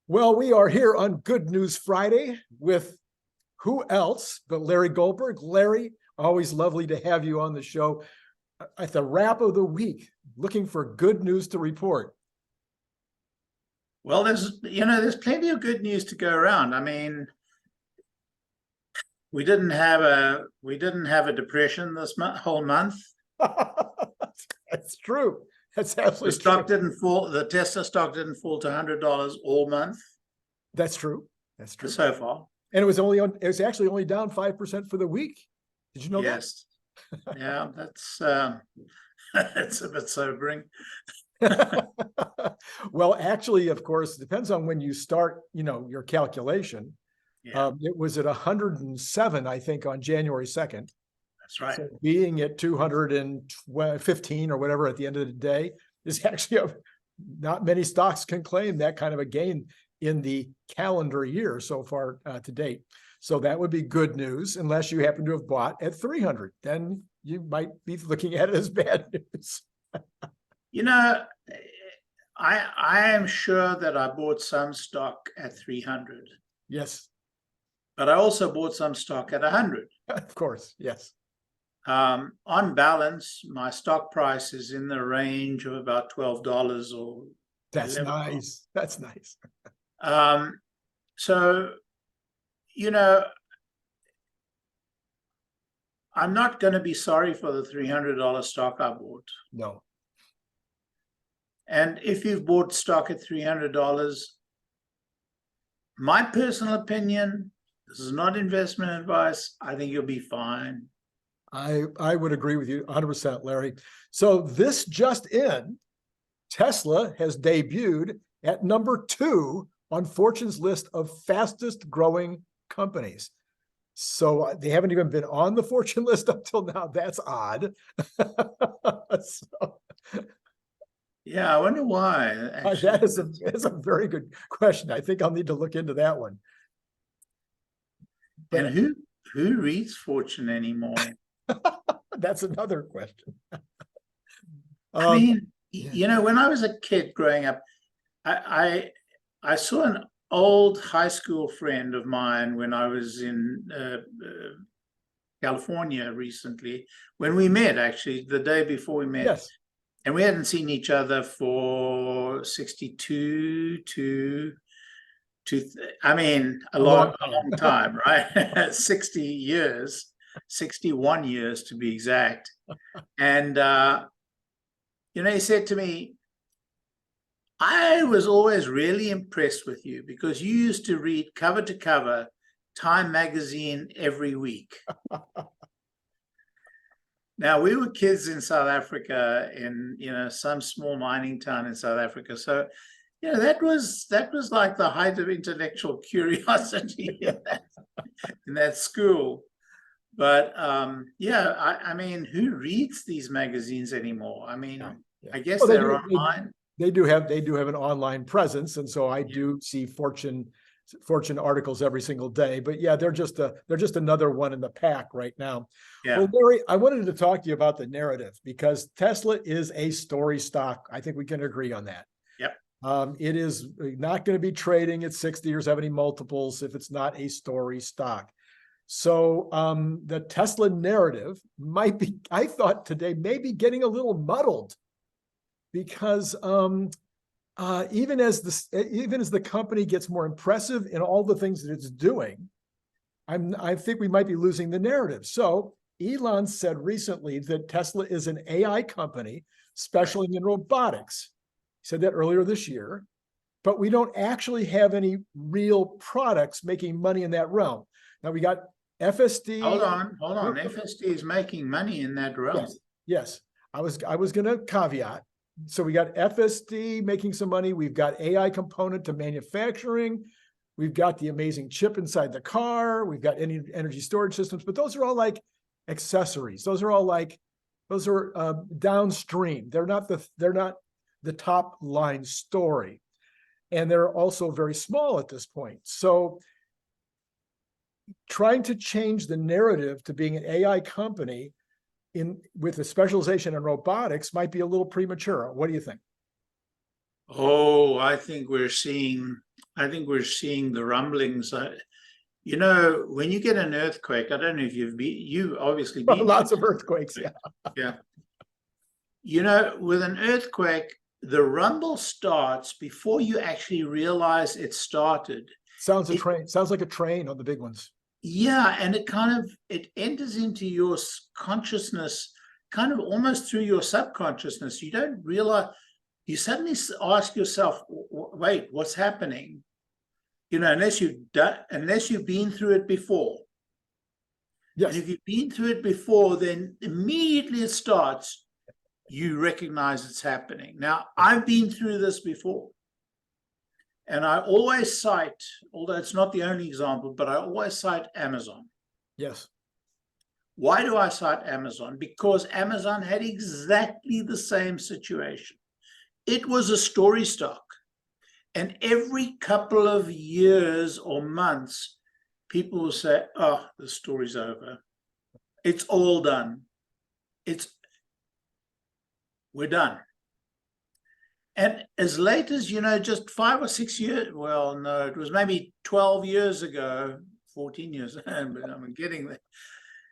Well, we are here on Good News Friday with who else but Larry Goldberg. Larry, always lovely to have you on the show at the wrap of the week, looking for good news to report. Well, there's plenty of good news to go around. I mean, we didn't have a depression this whole month. That's true. That's absolutely The stock true. didn't fall. The Tesla stock didn't fall to $100 all month. That's true. That's true. So far. And it was actually only down 5% for the week. Did you know that? Yes. Yeah, that's it's a bit sobering. Well, actually, of course, it depends on when you start, your calculation. Yeah. It was at 107, I think, on January 2nd. That's right. So being at 215 or whatever at the end of the day is actually not many stocks can claim that kind of a gain in the calendar year so far to date. So that would be good news, unless you happen to have bought at 300. Then you might be looking at it as bad news. I am sure that I bought some stock at 300. Yes. But I also bought some stock at 100. Of course, yes. On balance, my stock price is in the range of about $12 or That's $11. nice. That's nice. So, I'm not going to be sorry for the $300 stock I bought. No. And if you've bought stock at $300, my personal opinion, this is not investment advice, I think you'll be fine. I would agree with you 100%, Larry. So this just in, Tesla has debuted at number 2 on Fortune's list of fastest growing companies. So they haven't even been on the Fortune list up till now. That's odd. Yeah, I wonder why. That's a very good question. I think I'll need to look into that one. But and who reads Fortune anymore? That's another question. I mean, when I was a kid growing up, I saw an old high school friend of mine when I was in California recently, when we met, actually, the day before we met. Yes. And we hadn't seen each other for 62 to a long time, right? 60 years, 61 years to be exact. And, he said to me, I was always really impressed with you because you used to read cover to cover Time magazine every week. Now, we were kids in South Africa, in some small mining town in South Africa. So, that was like the height of intellectual curiosity in that school. But I mean, who reads these magazines anymore? I mean, I guess they're online. They do have an online presence, and so I do see Fortune articles every single day. But yeah, they're just another one in the pack right now. Yeah. Well, Larry, I wanted to talk to you about the narrative because Tesla is a story stock. I think we can agree on that. Yep. It is not going to be trading at 60 or 70 multiples if it's not a story stock. So the Tesla narrative might be, I thought today, maybe getting a little muddled because even as the company gets more impressive in all the things that it's doing, I think we might be losing the narrative. So Elon said recently that Tesla is an AI company specializing in robotics. He said that earlier this year, but we don't actually have any real products making money in that realm. Now we got FSD. Hold on. FSD is making money in that realm. Yes. I was going to caveat. So we got FSD making some money. We've got AI component to manufacturing. We've got the amazing chip inside the car. We've got energy storage systems, but those are all like accessories. Those are downstream. They're not the top line story. And they're also very small at this point. So trying to change the narrative to being an AI company with a specialization in robotics might be a little premature. What do you think? Oh, I think we're seeing I think we're seeing the rumblings. You know, when you get an earthquake, I don't know if you obviously been Lots of earthquakes, yeah. yeah. You know, with an earthquake, the rumble starts before you actually realize it started. Sounds like a train on the big ones. Yeah, and it enters into your consciousness, kind of almost through your subconsciousness. You don't realize, you suddenly ask yourself, wait, what's happening? You know, unless you've been through it before. Yes. And if you've been through it before, then immediately it starts, you recognize it's happening. Now, I've been through this before. And I always cite, although it's not the only example, but I always cite Amazon. Yes. Why do I cite Amazon? Because Amazon had exactly the same situation. It was a story stock. And every couple of years or months, people will say, oh, the story's over. It's all done. We're done. And as late as, you know, just 5 or 6 years, well, no, it was maybe 12 years ago, 14 years, but I'm getting there.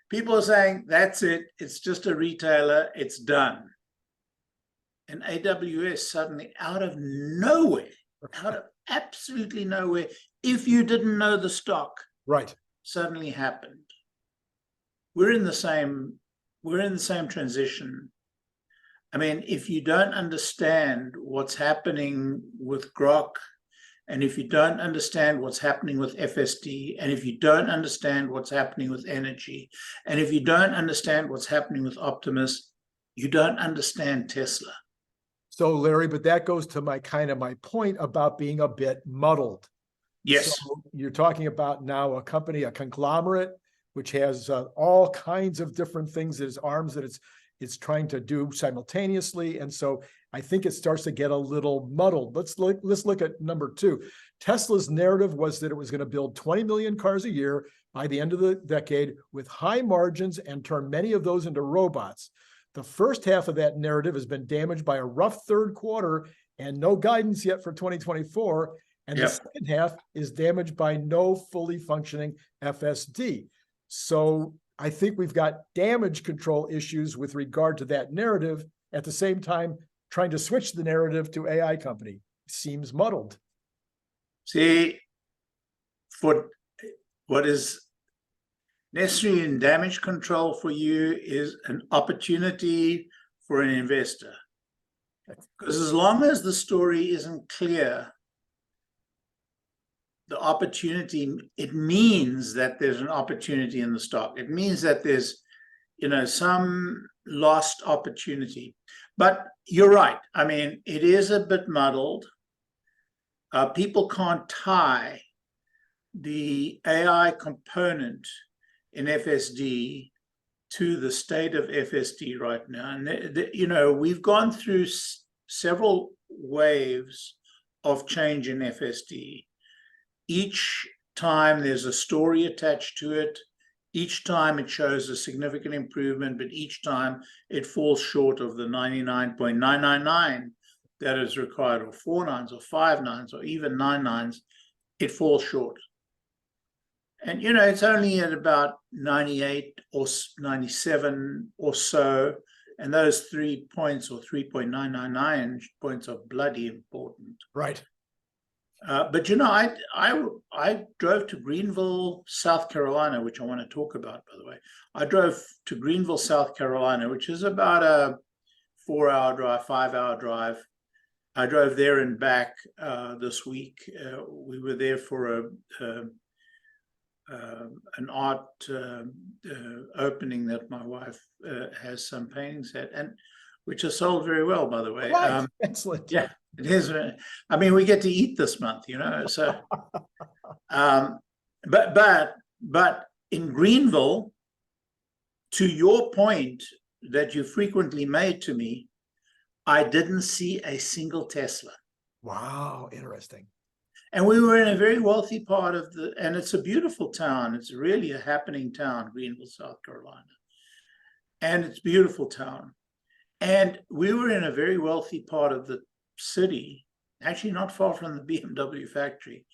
People are saying, that's it. It's just a retailer. It's done. And AWS suddenly out of nowhere, out of absolutely nowhere, if you didn't know the stock, right, suddenly happened. We're in the same transition. I mean, if you don't understand what's happening with Grok, and if you don't understand what's happening with FSD, and if you don't understand what's happening with energy, and if you don't understand what's happening with Optimus, you don't understand Tesla. So, Larry, but that goes to my point about being a bit muddled. Yes. So you're talking about now a company, a conglomerate, which has all kinds of different things as arms that it's trying to do simultaneously. And so I think it starts to get a little muddled. Let's look at number 2. Tesla's narrative was that it was going to build 20 million cars a year by the end of the decade with high margins and turn many of those into robots. The first half of that narrative has been damaged by a rough third quarter and no guidance yet for 2024. And the second half is damaged by no fully functioning FSD. So I think we've got damage control issues with regard to that narrative. At the same time, trying to switch the narrative to AI company seems muddled. See, for what is necessary in damage control for you is an opportunity for an investor. Because as long as the story isn't clear, the opportunity, it means that there's an opportunity in the stock. It means that there's, you know, some lost opportunity. But you're right. I mean, it is a bit muddled. People can't tie the AI component in FSD to the state of FSD right now. And, you know, we've gone through several waves of change in FSD. Each time there's a story attached to it. Each time it shows a significant improvement, but each time it falls short of the 99.999 that is required, or 4 nines or 5 nines or even 9 nines. It falls short. And, you know, it's only at about 98 or 97 or so. And those 3 points or 3.999 points are bloody important. Right. But, you know, I drove to Greenville, South Carolina, which I want to talk about, by the way. I drove to Greenville, South Carolina, which is about a 4-hour drive, 5-hour drive. I drove there and back this week. We were there for an art opening that my wife has some paintings at, and which are sold very well, by the way. Right. Excellent. Yeah, it is. I mean, we get to eat this month, you know. So, but in Greenville, to your point that you frequently made to me, I didn't see a single Tesla. Wow, interesting. And we were in a very wealthy part of and it's a beautiful town. It's really a happening town, Greenville, South Carolina. And it's a beautiful town. And we were in a very wealthy part of the city. actually not far from the BMW factory.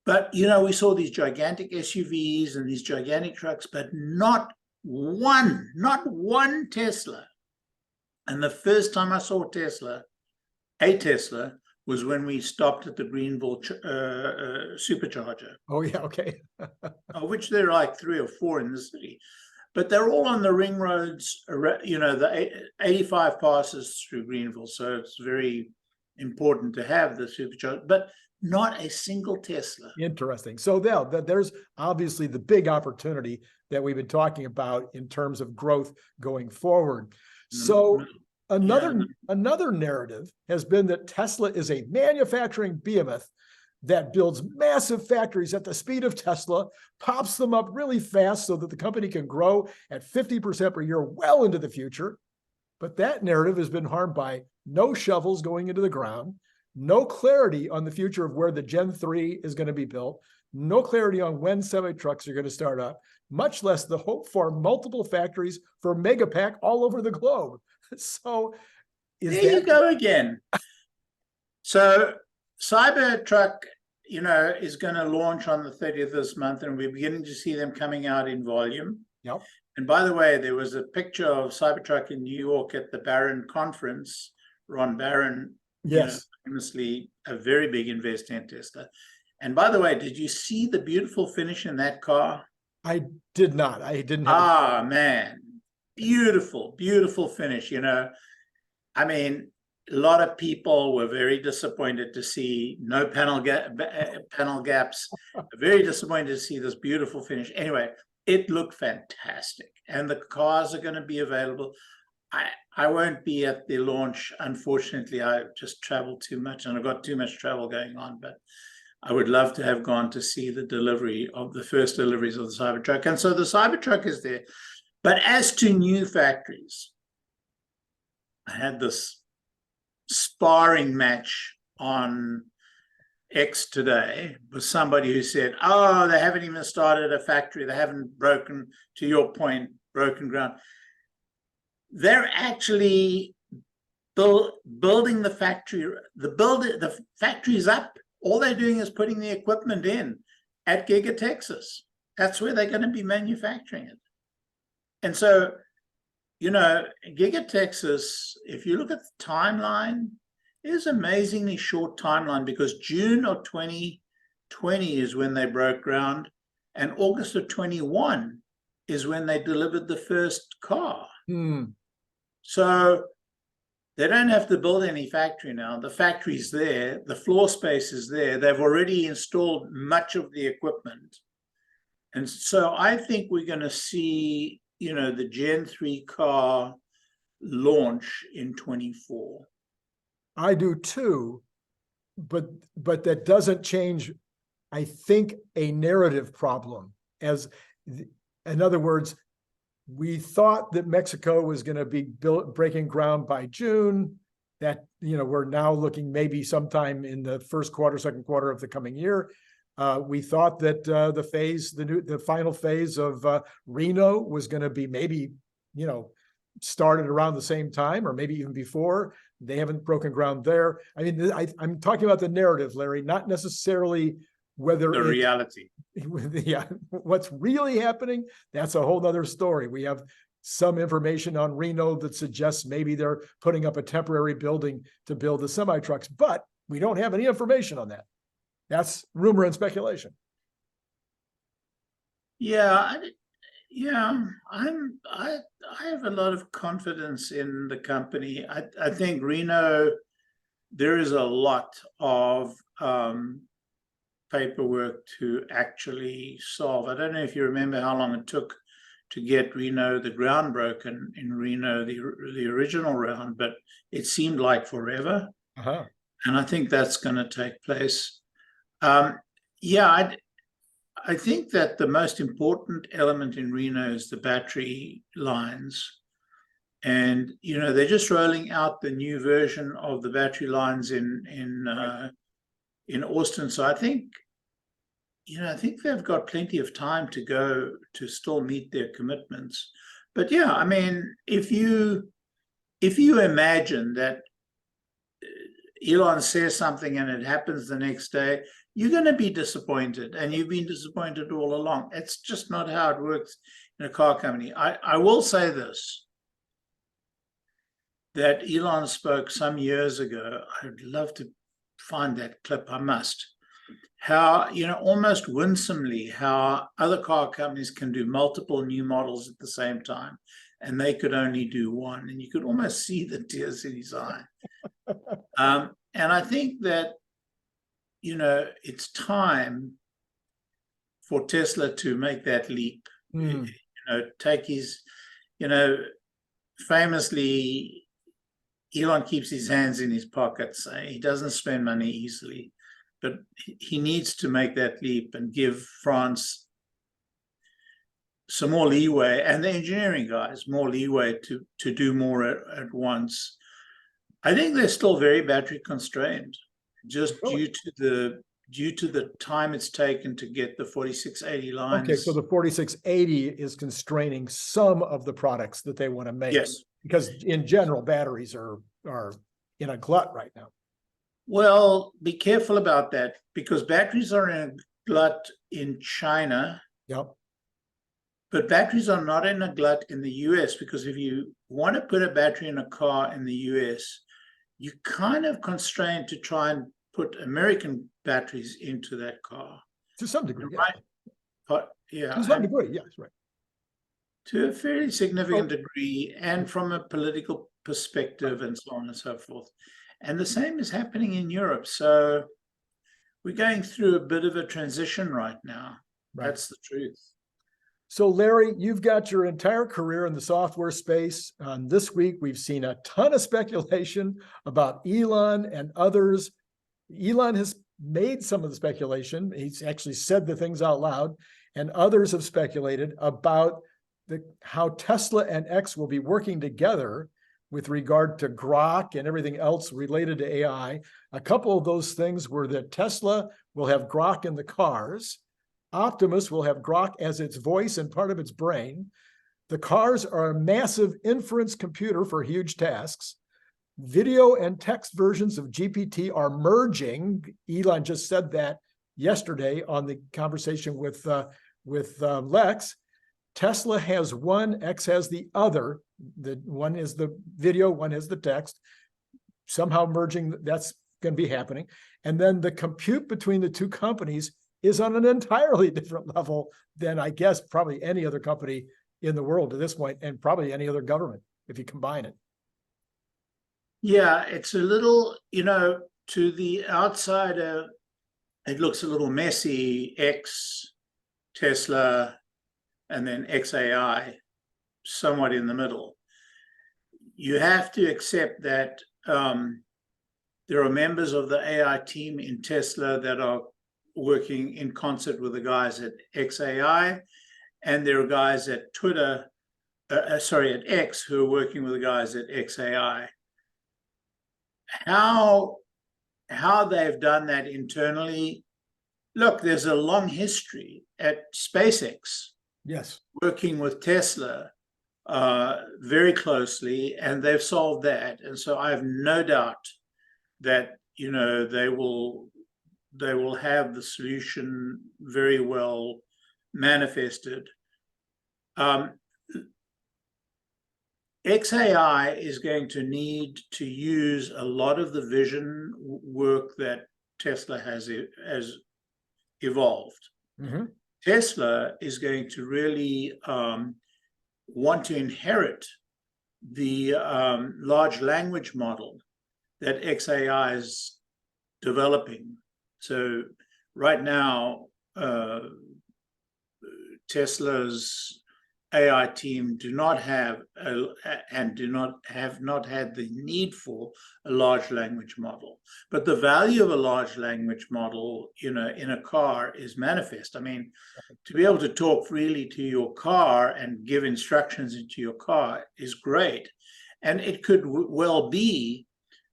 But, you know, we saw these gigantic SUVs and these gigantic trucks, but not one Tesla. And the first time I saw a Tesla, was when we stopped at the Greenville supercharger. Oh, yeah, okay. Of which there are like 3 or 4 in the city. But they're all on the ring roads, you know, the 85 passes through Greenville. So it's very important to have the supercharger, but not a single Tesla. Interesting. So there's obviously the big opportunity that we've been talking about in terms of growth going forward. So another narrative has been that Tesla is a manufacturing behemoth that builds massive factories at the speed of Tesla, pops them up really fast so that the company can grow at 50% per year well into the future. But that narrative has been harmed by no shovels going into the ground, no clarity on the future of where the Gen 3 is going to be built, no clarity on when semi-trucks are going to start up, much less the hope for multiple factories for Megapack all over the globe. So there you go again. So Cybertruck, you know, is going to launch on the 30th of this month, and we're beginning to see them coming out in volume. Yep. And by the way, there was a picture of Cybertruck in New York at the Barron conference. Ron Barron, yes, famously a very big investor in Tesla. And by the way, did you see the beautiful finish in that car? I did not. I didn't have man, beautiful, beautiful finish. You know, I mean, a lot of people were very disappointed to see no panel gaps, very disappointed to see this beautiful finish. Anyway, it looked fantastic, and the cars are going to be available. I won't be at the launch, unfortunately. I just traveled too much, and I've got too much travel going on, but I would love to have gone to see the delivery of the first deliveries of the Cybertruck. And so the Cybertruck is there. But as to new factories, I had this sparring match on X today with somebody who said, oh, they haven't even started a factory. They haven't broken, to your point, broken ground. They're actually building the factory. The factory's up. All they're doing is putting the equipment in at Giga Texas. That's where they're going to be manufacturing it. And so, you know, Giga Texas, if you look at the timeline, is amazingly short timeline, because June of 2020 is when they broke ground, and August of 21 is when they delivered the first car. So they don't have to build any factory now. The factory's there. The floor space is there. They've already installed much of the equipment. And so I think we're going to see, you know, the Gen 3 car launch in 24. I do too, but that doesn't change, I think, a narrative problem. In other words, we thought that Mexico was going to be breaking ground by June. That, you know, we're now looking maybe sometime in the first quarter, second quarter of the coming year. We thought that the final phase of Reno was going to be maybe, you know, started around the same time, or maybe even before. They haven't broken ground there. I mean, I'm talking about the narrative, Larry, not necessarily whether the reality. Yeah, what's really happening, that's a whole other story. We have some information on Reno that suggests maybe they're putting up a temporary building to build the semi-trucks, but we don't have any information on that. That's rumor and speculation. Yeah, I have a lot of confidence in the company. I think Reno, there is a lot of paperwork to actually solve. I don't know if you remember how long it took to get Reno, the ground broken in Reno, the original round, but it seemed like forever. And I think that's going to take place. Yeah, I think that the most important element in Reno is the battery lines. And, you know, they're just rolling out the new version of the battery lines in Austin. So I think, you know, I think they've got plenty of time to go to still meet their commitments. But yeah, I mean, if you imagine that Elon says something and it happens the next day, you're going to be disappointed, and you've been disappointed all along. It's just not how it works in a car company. I will say this, that Elon spoke some years ago. I'd love to find that clip. I must. How, almost winsomely, how other car companies can do multiple new models at the same time, and they could only do one. And you could almost see the tears in his eye. And I think that, it's time for Tesla to make that leap. Take his, famously, Elon keeps his hands in his pockets. He doesn't spend money easily, but he needs to make that leap and give France some more leeway, and the engineering guys more leeway to do more at once. I think they're still very battery constrained, just due to the time it's taken to get the 4680 lines. Okay, so the 4680 is constraining some of the products that they want to make. Yes. Because in general, batteries are in a glut right now. Well, be careful about that, because batteries are in a glut in China. Yep. But batteries are not in a glut in the US, because if you want to put a battery in a car in the US, you're kind of constrained to try and put American batteries into that car. To some degree, right? Yeah. But yeah. To some degree, yes, right. To a fairly significant degree, and from a political perspective, and so on and so forth. And the same is happening in Europe. So we're going through a bit of a transition right now. Right. That's the truth. So Larry, you've got your entire career in the software space. This week, we've seen a ton of speculation about Elon and others. Elon has made some of the speculation. He's actually said the things out loud, and others have speculated about how Tesla and X will be working together with regard to Grok and everything else related to AI. A couple of those things were that Tesla will have Grok in the cars. Optimus will have Grok as its voice and part of its brain. The cars are a massive inference computer for huge tasks. Video and text versions of GPT are merging. Elon just said that yesterday on the conversation with Lex. Tesla has one, X has the other. The one is the video, one is the text. Somehow merging, that's going to be happening. And then the compute between the two companies is on an entirely different level than, I guess, probably any other company in the world to this point, and probably any other government, if you combine it. Yeah, it's a little, to the outsider, it looks a little messy. X, Tesla, and then XAI, somewhat in the middle. You have to accept that there are members of the AI team in Tesla that are working in concert with the guys at XAI, and there are guys at at X who are working with the guys at XAI. How they've done that internally, look, there's a long history at SpaceX. Yes. Working with Tesla very closely, and they've solved that. And so I have no doubt that, they will have the solution very well manifested. XAI is going to need to use a lot of the vision work that Tesla has evolved. Mm-hmm. Tesla is going to really want to inherit the large language model that XAI is developing. So right now, Tesla's AI team do not have have not had the need for a large language model. But the value of a large language model, in a car is manifest. I mean, to be able to talk freely to your car and give instructions into your car is great. And it could well be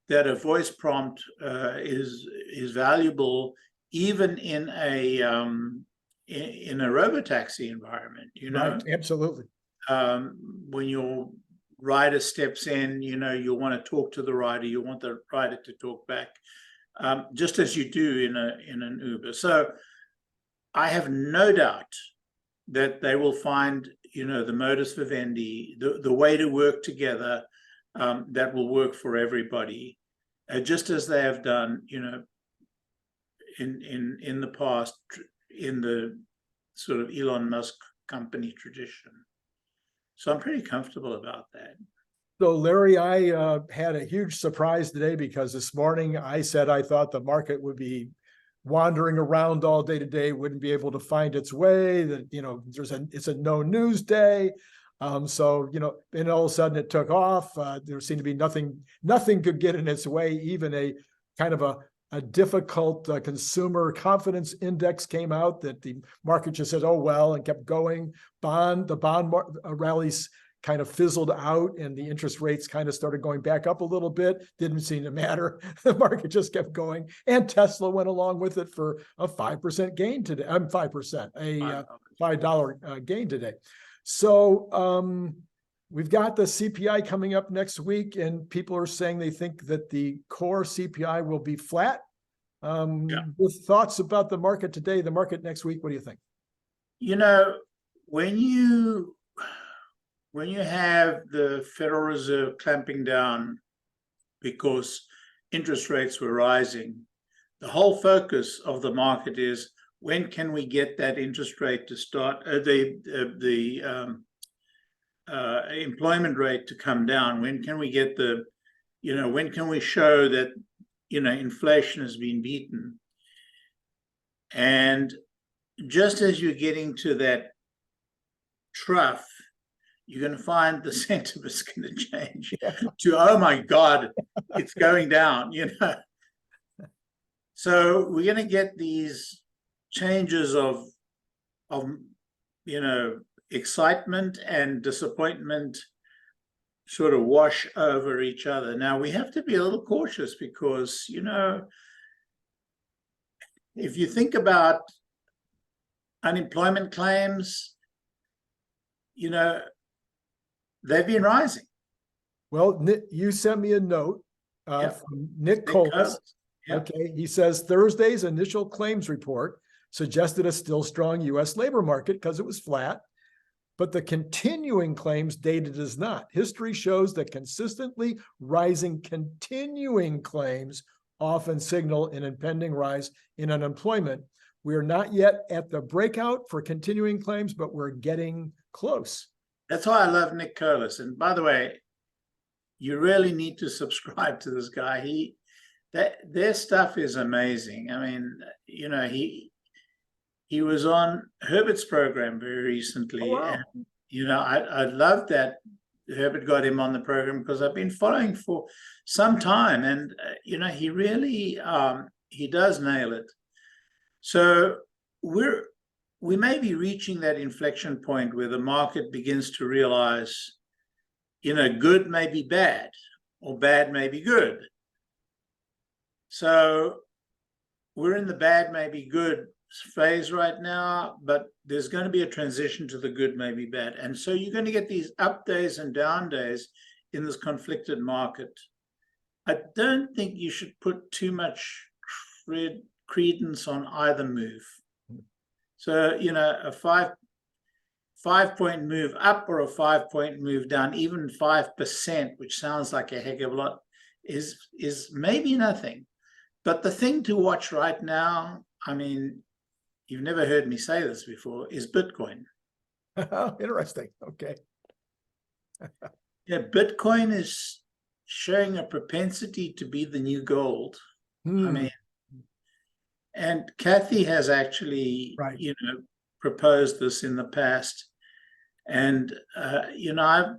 that a voice prompt is valuable even in a robotaxi environment, Right, absolutely. When you're rider steps in, you'll want to talk to the rider, you want the rider to talk back, just as you do in an Uber. So I have no doubt that they will find, the modus vivendi, the way to work together, that will work for everybody, just as they have done, in the past, in the sort of Elon Musk company tradition. So I'm pretty comfortable about that. So Larry, I had a huge surprise today because this morning I said I thought the market would be wandering around all day today, wouldn't be able to find its way, that, it's a no news day. So, and all of a sudden it took off. There seemed to be nothing could get in its way. Even a kind of a difficult consumer confidence index came out that the market just said, oh, well, and kept going. The bond rallies kind of fizzled out and the interest rates kind of started going back up a little bit. Didn't seem to matter. The market just kept going. And Tesla went along with it for a 5% gain today. I'm 5%, a $5 gain today. So we've got the CPI coming up next week, and people are saying they think that the core CPI will be flat. With thoughts about the market today, the market next week, what do you think? When you have the Federal Reserve clamping down because interest rates were rising, the whole focus of the market is, when can we get that interest rate to start, the employment rate to come down? When can we get when can we show that, inflation has been beaten? And just as you're getting to that trough, you're going to find the sentiment's going to change to, oh my God, it's going down, So we're going to get these changes of excitement and disappointment sort of wash over each other. Now we have to be a little cautious because, if you think about unemployment claims, they've been rising. Well, Nick, you sent me a note from Nick Colas. Yep. Okay, he says Thursday's initial claims report suggested a still strong U.S. labor market because it was flat, but the continuing claims data does not. History shows that consistently rising continuing claims often signal an impending rise in unemployment. We are not yet at the breakout for continuing claims, but we're getting close. That's why I love Nick Colas. And by the way, you really need to subscribe to this guy. Their stuff is amazing. I mean, he was on Herbert's program very recently. Oh, wow. And, I love that Herbert got him on the program because I've been following for some time. And, he really, he does nail it. So we may be reaching that inflection point where the market begins to realize, good may be bad or bad may be good. So we're in the bad may be good phase right now, but there's going to be a transition to the good may be bad. And so you're going to get these up days and down days in this conflicted market. I don't think you should put too much credence on either move. So, a 5-point move up or a 5-point move down, even 5%, which sounds like a heck of a lot, is maybe nothing. But the thing to watch right now, I mean, you've never heard me say this before, is Bitcoin. Interesting. Okay. Yeah, Bitcoin is showing a propensity to be the new gold. I mean, and Kathy has actually, right, proposed this in the past. And, I've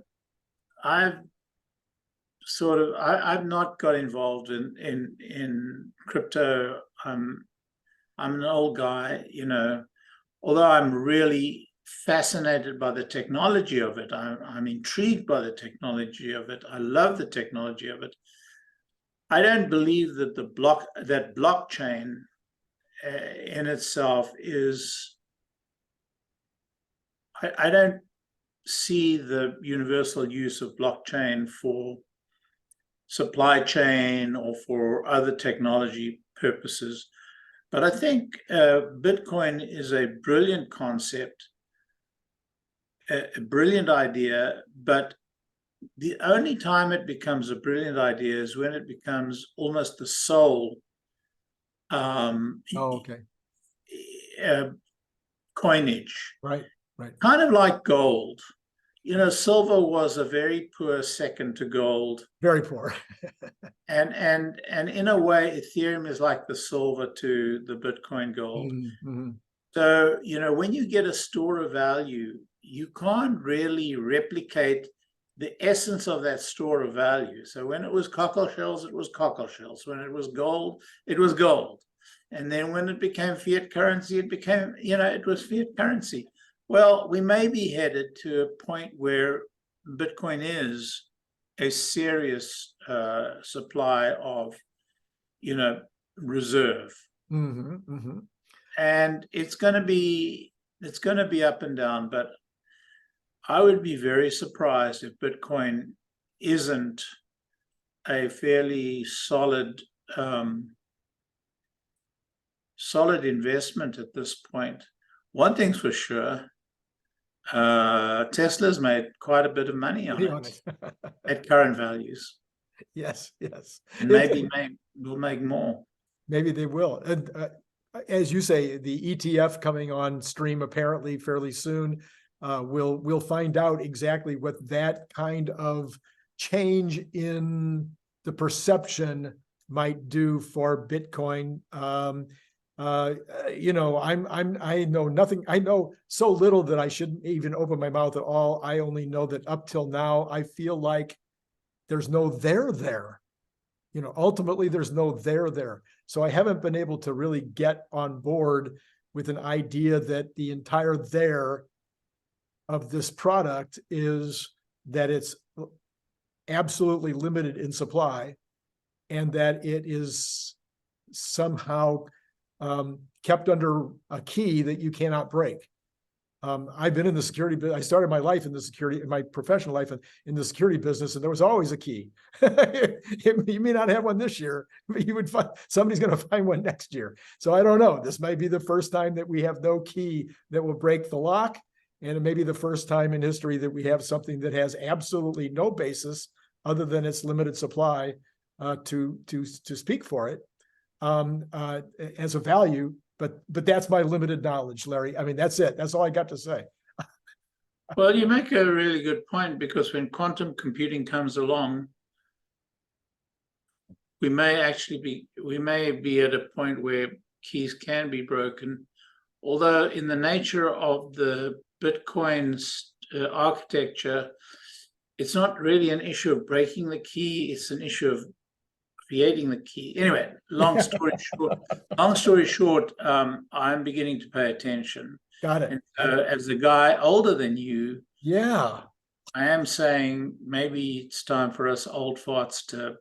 not got involved in crypto. I'm an old guy, although I'm really fascinated by the technology of it. I'm intrigued by the technology of it. I love the technology of it. I don't believe that that blockchain in itself is, I don't see the universal use of blockchain for supply chain or for other technology purposes. But I think Bitcoin is a brilliant concept, a brilliant idea, but the only time it becomes a brilliant idea is when it becomes almost the sole Okay. Coinage. Right. Kind of like gold. Silver was a very poor second to gold. Very poor. And in a way, Ethereum is like the silver to the Bitcoin gold. Mm-hmm. So, when you get a store of value, you can't really replicate the essence of that store of value. So when it was cockle shells, it was cockle shells. When it was gold, it was gold. And then when it became fiat currency, it became, it was fiat currency. Well, we may be headed to a point where Bitcoin is a serious supply of, reserve. Mm-hmm. Mm-hmm. And it's going to be up and down, but I would be very surprised if Bitcoin isn't a fairly solid investment at this point. One thing's for sure, Tesla's made quite a bit of money on it at current values. Yes. And maybe will make more. Maybe they will. And as you say, the ETF coming on stream apparently fairly soon. We'll find out exactly what that kind of change in the perception might do for Bitcoin. I know nothing. I know so little that I shouldn't even open my mouth at all. I only know that up till now, I feel like there's no there. Ultimately, there's no there. So I haven't been able to really get on board with an idea that the entire there of this product is that it's absolutely limited in supply and that it is somehow kept under a key that you cannot break. I've been in the security business. I started my life in my professional life in the security business, and there was always a key. You may not have one this year, but somebody's going to find one next year. So I don't know. This might be the first time that we have no key that will break the lock. And it may be the first time in history that we have something that has absolutely no basis other than its limited supply to speak for it as a value. But that's my limited knowledge, Larry. I mean, that's it. That's all I got to say. Well, you make a really good point, because when quantum computing comes along, we may be at a point where keys can be broken. Although in the nature of the Bitcoin's architecture, it's not really an issue of breaking the key, it's an issue of creating the key. Anyway, long story short, I'm beginning to pay attention. Got it. And as a guy older than you, yeah, I am saying maybe it's time for us old farts to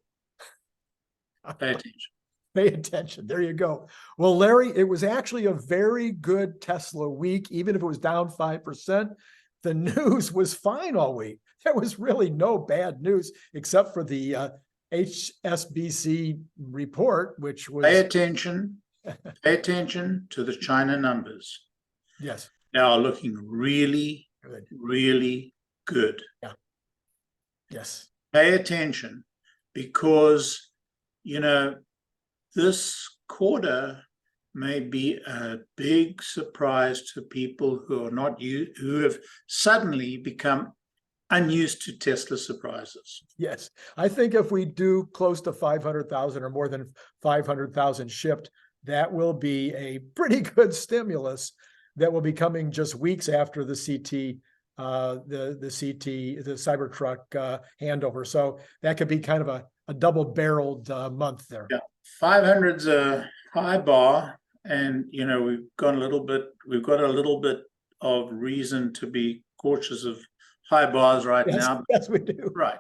pay attention. Pay attention. There you go. Well, Larry, it was actually a very good Tesla week, even if it was down 5%. The news was fine all week. There was really no bad news except for the HSBC report, which was... Pay attention to the China numbers. Yes. They are looking really, really good. Yeah. Yes. Pay attention, because, this quarter may be a big surprise to people who are not who have suddenly become unused to Tesla surprises. Yes. I think if we do close to 500,000 or more than 500,000 shipped, that will be a pretty good stimulus that will be coming just weeks after the Cybertruck handover. So that could be kind of a double-barreled month there. Yeah, 500's a high bar, and we've got a little bit of reason to be cautious of high bars now. Yes, we do. Right.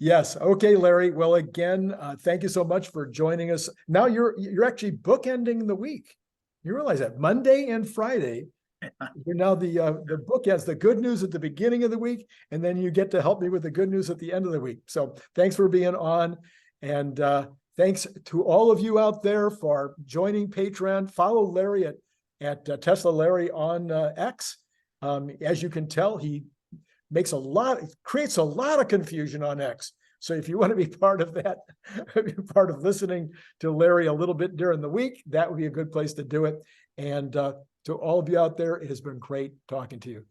Yes. Okay, Larry. Well, again, thank you so much for joining us. Now you're actually bookending the week. You realize that Monday and Friday, You're now the book has the good news at the beginning of the week, and then you get to help me with the good news at the end of the week. So thanks for being on, and thanks to all of you out there for joining Patreon. Follow Larry at Tesla Larry on X. As you can tell, he creates a lot of confusion on X. So if you want to be part of that, be part of listening to Larry a little bit during the week, that would be a good place to do it. And to all of you out there, it has been great talking to you.